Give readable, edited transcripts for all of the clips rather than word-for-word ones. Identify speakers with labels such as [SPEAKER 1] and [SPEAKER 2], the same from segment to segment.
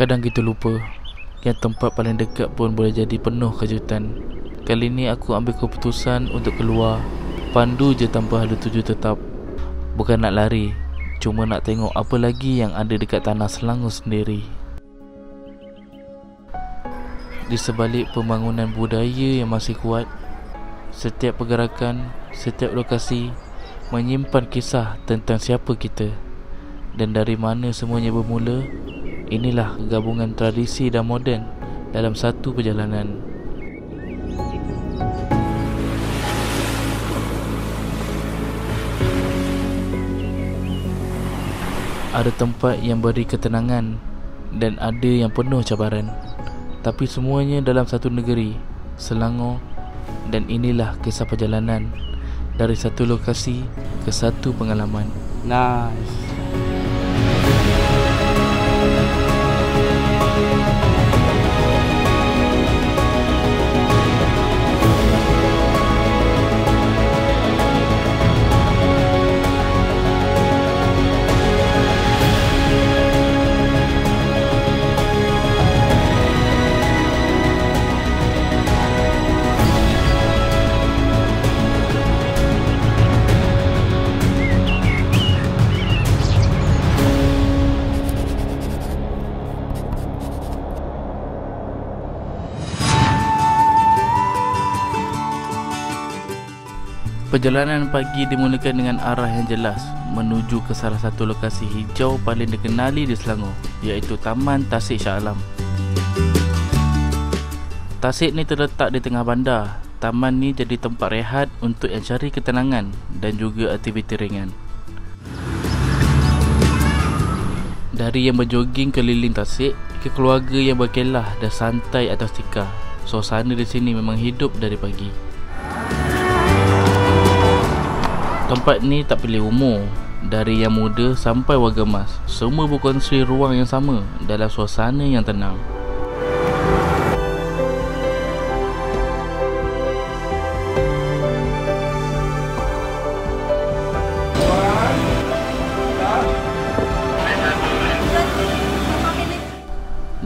[SPEAKER 1] Kadang kita lupa yang tempat paling dekat pun boleh jadi penuh kejutan. Kali ni aku ambil keputusan untuk keluar, pandu je tanpa ada tuju tetap. Bukan nak lari, cuma nak tengok apa lagi yang ada dekat tanah Selangor sendiri. Di sebalik pembangunan budaya yang masih kuat, setiap pergerakan, setiap lokasi menyimpan kisah tentang siapa kita dan dari mana semuanya bermula. Inilah gabungan tradisi dan moden dalam satu perjalanan. Ada tempat yang beri ketenangan dan ada yang penuh cabaran, tapi semuanya dalam satu negeri, Selangor. Dan inilah kisah perjalanan dari satu lokasi ke satu pengalaman.
[SPEAKER 2] Nice.
[SPEAKER 1] Perjalanan pagi dimulakan dengan arah yang jelas menuju ke salah satu lokasi hijau paling dikenali di Selangor, iaitu Taman Tasik Shah Alam. Tasik ni terletak di tengah bandar. Taman ni jadi tempat rehat untuk yang cari ketenangan dan juga aktiviti ringan. Dari yang berjoging keliling Tasik ke keluarga yang berkelah dan santai atas tikar, suasana di sini memang hidup dari pagi. Tempat ni tak pilih umur, dari yang muda sampai warga emas, semua berkongsi ruang yang sama dalam suasana yang tenang.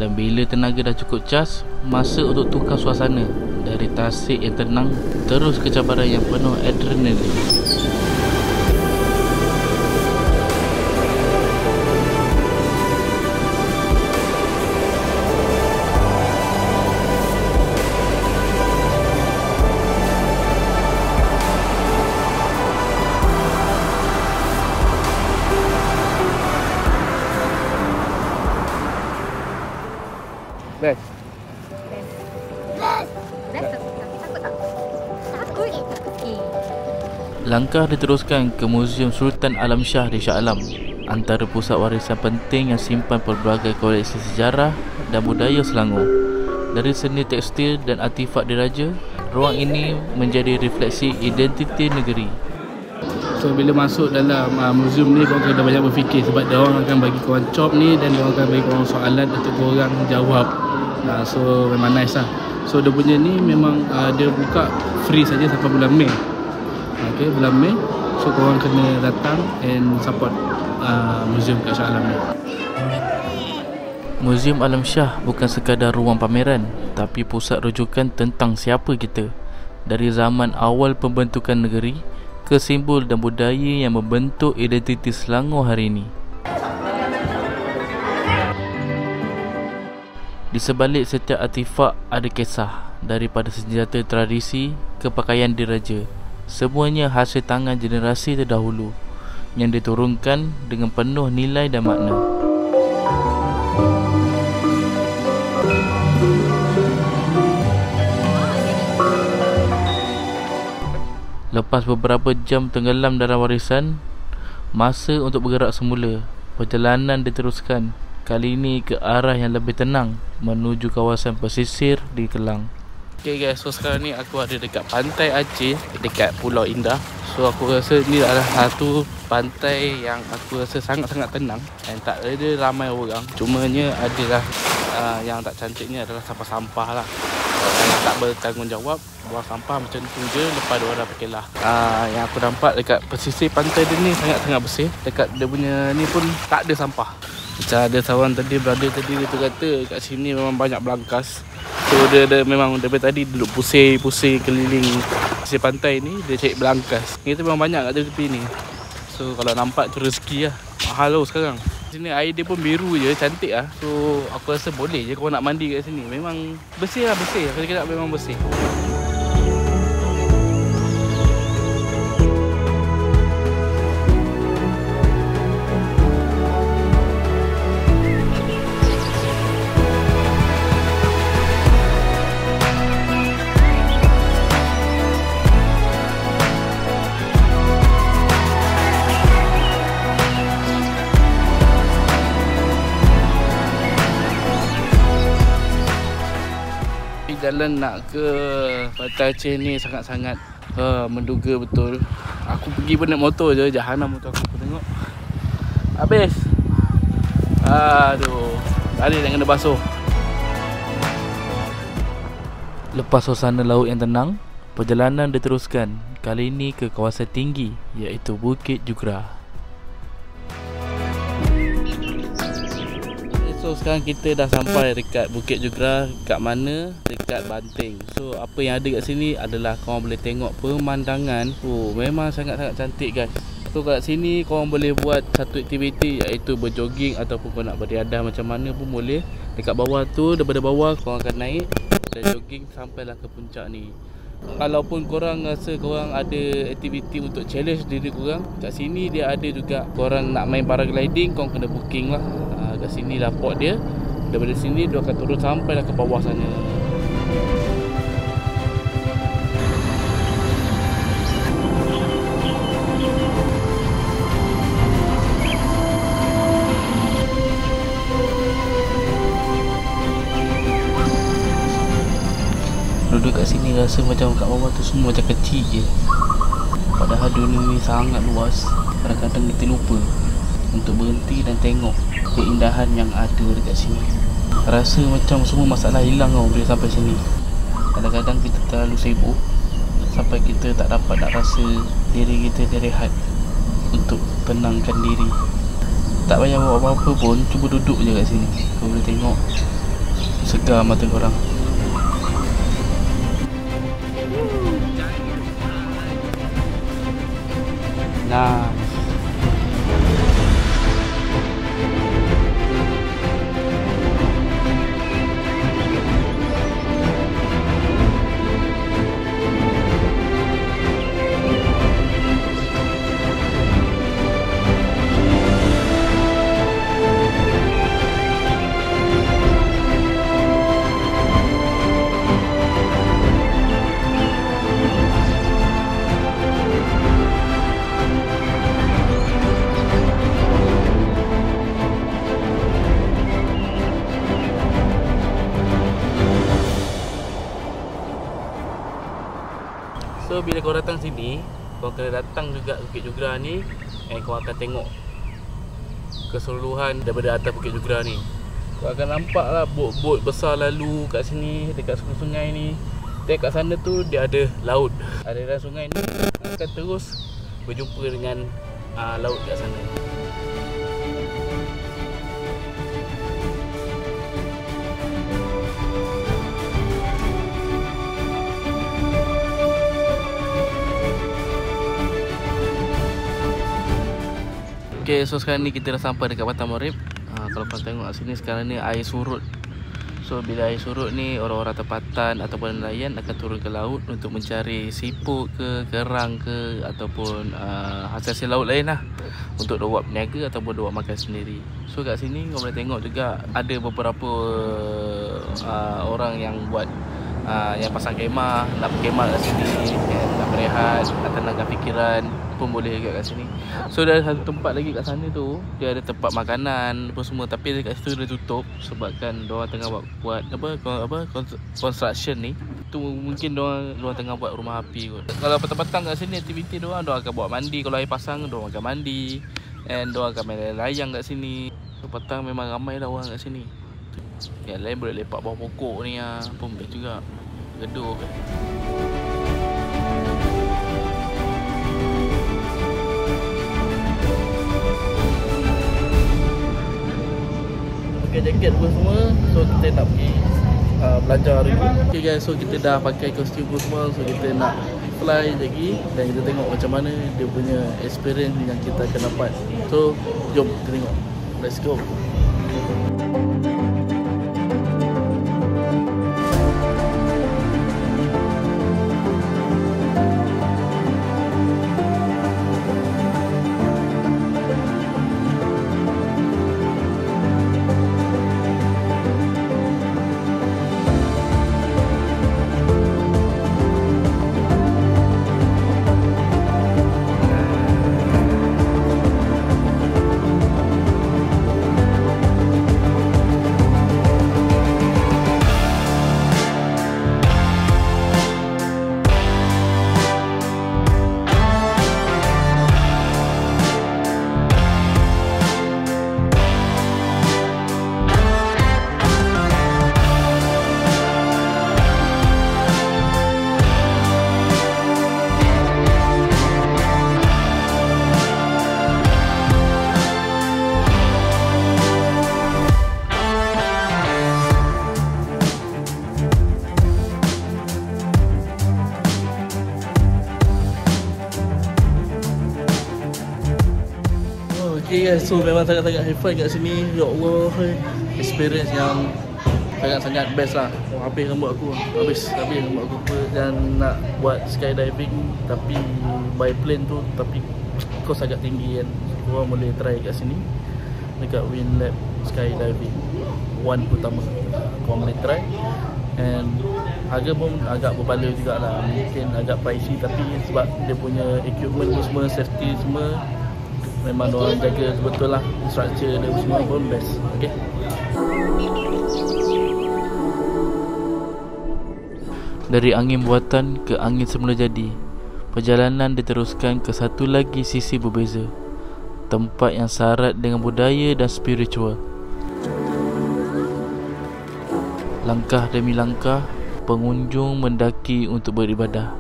[SPEAKER 1] Dan bila tenaga dah cukup cas, masa untuk tukar suasana dari Tasik yang tenang terus ke cabaran yang penuh adrenalin.
[SPEAKER 2] Best.
[SPEAKER 1] Langkah diteruskan ke Muzium Sultan Alam Shah di Shah Alam, antara pusat warisan penting yang simpan pelbagai koleksi sejarah dan budaya Selangor. Dari seni tekstil dan artifak diraja, ruang ini menjadi refleksi identiti negeri.
[SPEAKER 2] So bila masuk dalam muzium ni, korang kena banyak berfikir sebab dia orang akan bagi korang chop ni dan dia orang akan bagi korang soalan untuk korang jawab. So memang nice lah. So dia punya ni memang dia buka free saja sampai bulan Mei. Okay, bulan Mei. So korang kena datang and support muzium kat Shah Alam ni.
[SPEAKER 1] Muzium Alam Shah bukan sekadar ruang pameran, tapi pusat rujukan tentang siapa kita, dari zaman awal pembentukan negeri ke simbol dan budaya yang membentuk identiti Selangor hari ini. Di sebalik setiap artifak ada kisah, daripada senjata tradisi ke pakaian diraja. Semuanya hasil tangan generasi terdahulu yang diturunkan dengan penuh nilai dan makna. Lepas beberapa jam tenggelam dalam warisan, masa untuk bergerak semula. Perjalanan diteruskan, kali ini ke arah yang lebih tenang, menuju kawasan pesisir di Kelang. Okay guys, so sekarang ni aku ada dekat Pantai Aceh, dekat Pulau Indah. So aku rasa ni adalah satu pantai yang aku rasa sangat-sangat tenang dan tak ada ramai orang. Cumanya adalah yang tak cantiknya adalah sampah-sampah lah. Yang tak bertanggungjawab, buang sampah macam tu je lepas dia orang dah berkelah. Yang aku nampak dekat pesisir pantai dia ni sangat-sangat bersih. Dekat dia punya ni pun tak ada sampah.
[SPEAKER 2] Macam ada kawan tadi, brother tadi dia tu kata kat sini memang banyak belangkas. So dia memang daripada tadi duduk pusing keliling sisi pantai ni, dia cari belangkas. Kita memang banyak kat tepi ni. So kalau nampak tu rezeki lah. Mahal tau sekarang. Sini air dia pun biru je, cantik lah. So aku rasa boleh je kau nak mandi kat sini. Memang bersih lah, bersih. Aku cakap memang bersih. Jalan nak ke Pantai Aceh ni sangat-sangat menduga betul. Aku pergi pun naik motor je, jahanam motor aku tengok. Habis. Aduh, tadi nak kena basuh.
[SPEAKER 1] Lepas suasana laut yang tenang, perjalanan diteruskan. Kali ini ke kawasan tinggi, iaitu Bukit Jugra. So sekarang kita dah sampai dekat Bukit Jugra. Kat mana? Dekat Banting. So apa yang ada kat sini adalah korang boleh tengok pemandangan. Oh, memang sangat-sangat cantik guys. So kat sini korang boleh buat satu aktiviti, iaitu berjoging ataupun korang nak beriadah macam mana pun boleh. Dekat bawah tu, daripada bawah korang akan naik dan jogging sampailah ke puncak ni. Kalaupun korang rasa korang ada aktiviti untuk challenge diri korang, kat sini dia ada juga. Korang nak main paragliding, korang kena booking lah. Kat sini lah port dia. Daripada sini dia akan turun sampailah ke bawah sana. Duduk kat sini rasa macam kat bawah tu semua macam kecil je. Padahal dunia ni sangat luas. Kadang-kadang kita lupa untuk berhenti dan tengok keindahan yang ada dekat sini. Rasa macam semua masalah hilang tau bila sampai sini. Kadang-kadang kita terlalu sibuk sampai kita tak dapat nak rasa diri kita direhat untuk tenangkan diri. Tak payah buat apa-apa pun, cuba duduk je kat sini. Kau boleh tengok, segar mata korang. Nah, so bila kau datang sini, kau kena datang juga Bukit Jugra ni, and kau akan tengok keseluruhan daripada atas Bukit Jugra ni. Kau akan nampak lah bot-bot besar lalu kat sini, dekat sungai ni. Dan kat sana tu dia ada laut. Aliran sungai ni akan terus berjumpa dengan laut kat sana. Okay, so sekarang ni kita dah sampai dekat Batam Marib. Kalau korang tengok kat sini sekarang ni air surut. So bila air surut ni, orang-orang tempatan ataupun nelayan akan turun ke laut untuk mencari siput ke, kerang ke, ataupun hasil-hasil laut lain lah, untuk dia buat berniaga ataupun dia buat makan sendiri. So kat sini korang boleh tengok juga ada beberapa orang yang buat yang pasang kemah, nak berkemah kat sini, nak berehat, nak tenangkan fikiran pun boleh juga kat sini. So ada satu tempat lagi kat sana tu, dia ada tempat makanan apa semua, tapi dekat situ dia tutup sebabkan diorang tengah buat construction ni. Tu mungkin diorang tengah buat rumah api kot. Kalau petang-petang kat sini aktiviti diorang akan buat mandi. Kalau air pasang diorang akan mandi, and diorang akan main layang kat sini. So petang memang ramai lah orang kat sini. Yang lain boleh lepak bawah pokok ni pun best juga. Geduh kan.
[SPEAKER 2] jaket pun semua. So kita nak pergi belajar hari ni. Okay guys, so kita dah pakai kostum pun semua. So kita nak fly lagi dan kita tengok macam mana dia punya experience yang kita akan dapat. So jom kita tengok. Let's go. Okay guys, so memang sangat-sangat have fun kat sini. Ya Allah, experience yang sangat-sangat best lah. Habis rambut aku, habis rambut aku. Dan nak buat skydiving tapi by plane tu, tapi kos agak tinggi kan. So, korang boleh try kat sini dekat Winlab Skydiving One utama. Korang boleh try. And harga pun agak berbala jugalah. Mungkin agak pricey tapi sebab dia punya equipment tu semua, safety semua memang diorang jaga betul lah. Structure dia semua pun best. Okay.
[SPEAKER 1] Dari angin buatan ke angin semula jadi, perjalanan diteruskan ke satu lagi sisi berbeza, tempat yang syarat dengan budaya dan spiritual. Langkah demi langkah, pengunjung mendaki untuk beribadah,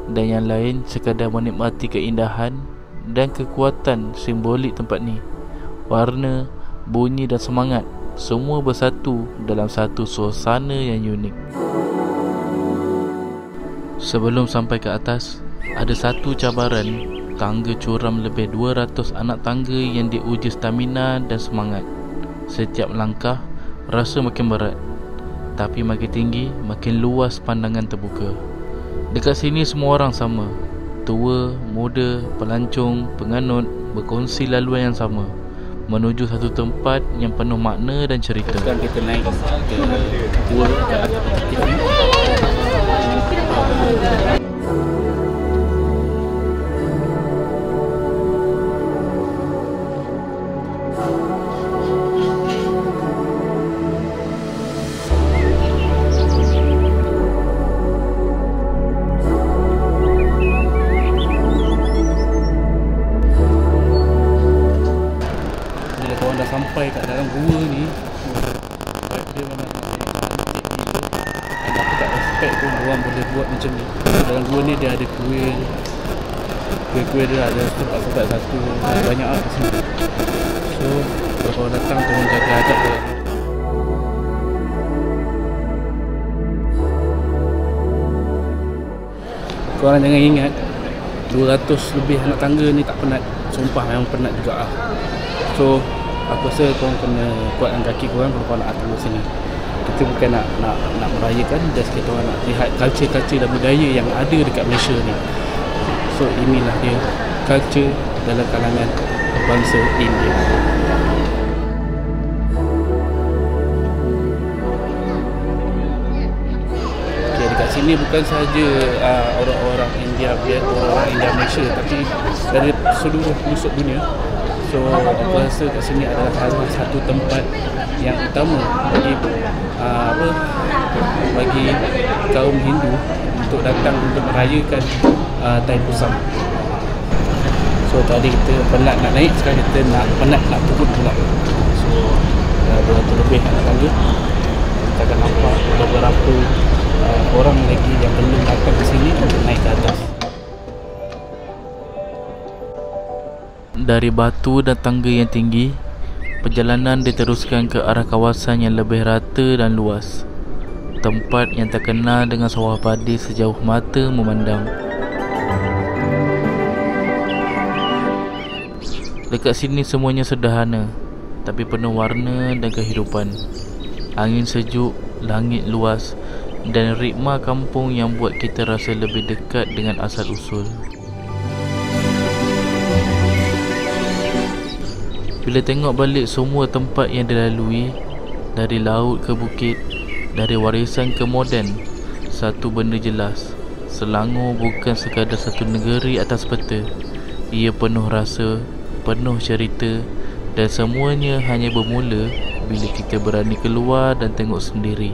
[SPEAKER 1] dan yang lain sekadar menikmati keindahan dan kekuatan simbolik tempat ni. Warna, bunyi dan semangat semua bersatu dalam satu suasana yang unik. Sebelum sampai ke atas, ada satu cabaran. Tangga curam lebih 200 anak tangga yang diuji stamina dan semangat. Setiap langkah rasa makin berat, tapi makin tinggi, makin luas pandangan terbuka. Dekat sini semua orang sama. Tua, muda, pelancong, penganut berkongsi laluan yang sama menuju satu tempat yang penuh makna dan cerita.
[SPEAKER 2] Sekarang kita naik ke dua ke atas bukit ni. Sampai kat dalam gua ni, dia memang cantik gila. Dan aku tak expect pun orang boleh buat macam ni. Dalam gua ni dia ada kuil. Kuil dia ada tempat-tempat satu. Banyak kat sini. So kalau korang datang, tolong jaga adab dia. Korang jangan ingat 200 lebih anak tangga ni tak penat. Sumpah memang penat juga lah. So aku rasa korang kena kuatkan kaki korang kalau korang nak datang ke sini. Kita bukan nak merayakan, just kita orang nak lihat culture dan budaya yang ada dekat Malaysia ni. So inilah dia culture dalam kalangan bangsa India. Okay, dekat sini bukan sahaja orang-orang India, orang India Malaysia, tapi dari seluruh pelosok dunia. So aku rasa kat sini adalah salah satu tempat yang utama bagi kaum Hindu untuk datang untuk merayakan Thaipusam. So tadi kita penat nak naik, sekarang kita penat nak turun pula. So 200 lebih anak tangga. Kita akan nampak beberapa orang lagi yang belum datang ke sini untuk naik ke atas.
[SPEAKER 1] Dari batu dan tangga yang tinggi, Perjalanan diteruskan ke arah kawasan yang lebih rata dan luas, tempat yang terkenal dengan sawah padi sejauh mata memandang. Dekat sini semuanya sederhana, tapi penuh warna dan kehidupan. Angin sejuk, langit luas dan ritma kampung yang buat kita rasa lebih dekat dengan asal-usul. Bila tengok balik semua tempat yang dilalui, dari laut ke bukit, dari warisan ke moden, satu benda jelas: Selangor bukan sekadar satu negeri atas peta. Ia penuh rasa, penuh cerita, dan semuanya hanya bermula bila kita berani keluar dan tengok sendiri.